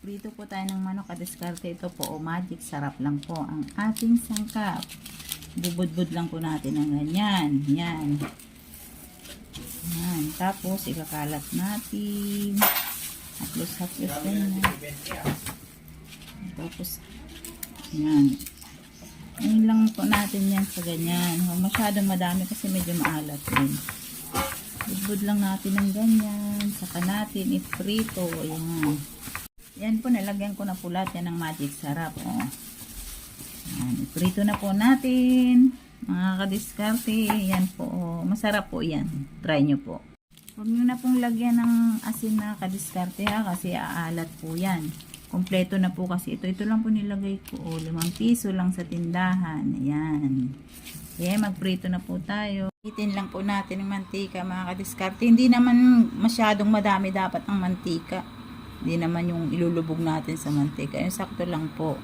Prito po tayo ng manok. Kadiskarte ito po. O magic. Sarap lang po ang ating sangkap. Bubudbud lang po natin ng ganyan. Yan. Yan. Tapos, ikakalat natin. Haplos-haplos din na. Tapos, yan. Ngayon lang po natin yan sa ganyan. Masyadong madami kasi medyo maalat din. Budbud lang natin ng ganyan. Saka natin iprito. Ayan. Yan po, nalagyan ko na po lahat yan ng magic sarap. Oh. Yan, iprito na po natin. Mga kadiskarte. Yan po. Oh. Masarap po yan. Try nyo po. Huwag nyo na pong lagyan ng asin na kadiskarte ha. Kasi aalat po yan. Kompleto na po kasi ito. Ito lang po nilagay ko. Oh, 5 piso lang sa tindahan. Ayan. Okay, magprito na po tayo. Itin lang po natin ng mantika mga kadiskarte. Hindi naman masyadong madami dapat ang mantika. Hindi naman yung ilulubog natin sa mantika. Yung sakto lang po.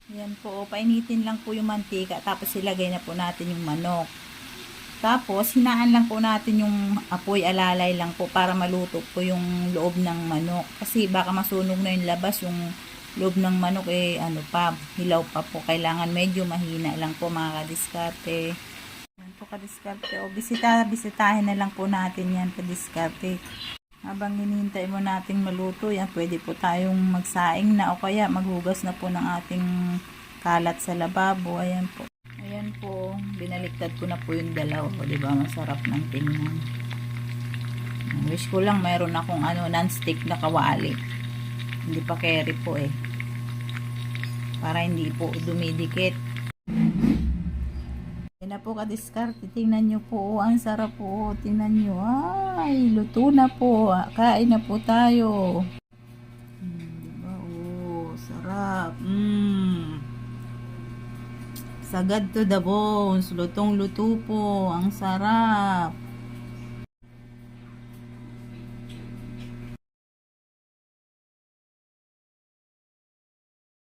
Ayan po. Painitin lang po yung mantika. Tapos ilagay na po natin yung manok. Tapos, hinaan lang po natin yung apoy, alalay lang po para maluto po yung loob ng manok. Kasi baka masunog na yung labas, yung loob ng manok ano pa, hilaw pa po. Kailangan medyo mahina lang po mga kadiskarte. Yan po kadiskarte. O bisitahin na lang po natin yan kadiskarte. Habang hinihintay mo nating maluto, yan pwede po tayong magsaing na o kaya maghugas na po ng ating kalat sa lababo. Ayan po. Ayan po, binaliktad ko na po yung dalaw ko, diba? Masarap ng tingnan. Wish ko lang mayroon akong non-stick na kawali. Hindi pa carry po eh. Para hindi po dumidikit. Yan na po kadiskarte. Tingnan nyo po, ang sarap po. Tingnan nyo, ay, luto na po. Kain na po tayo. Diba? Oh, sarap. Sagad to the bones. Lutong-luto po. Ang sarap.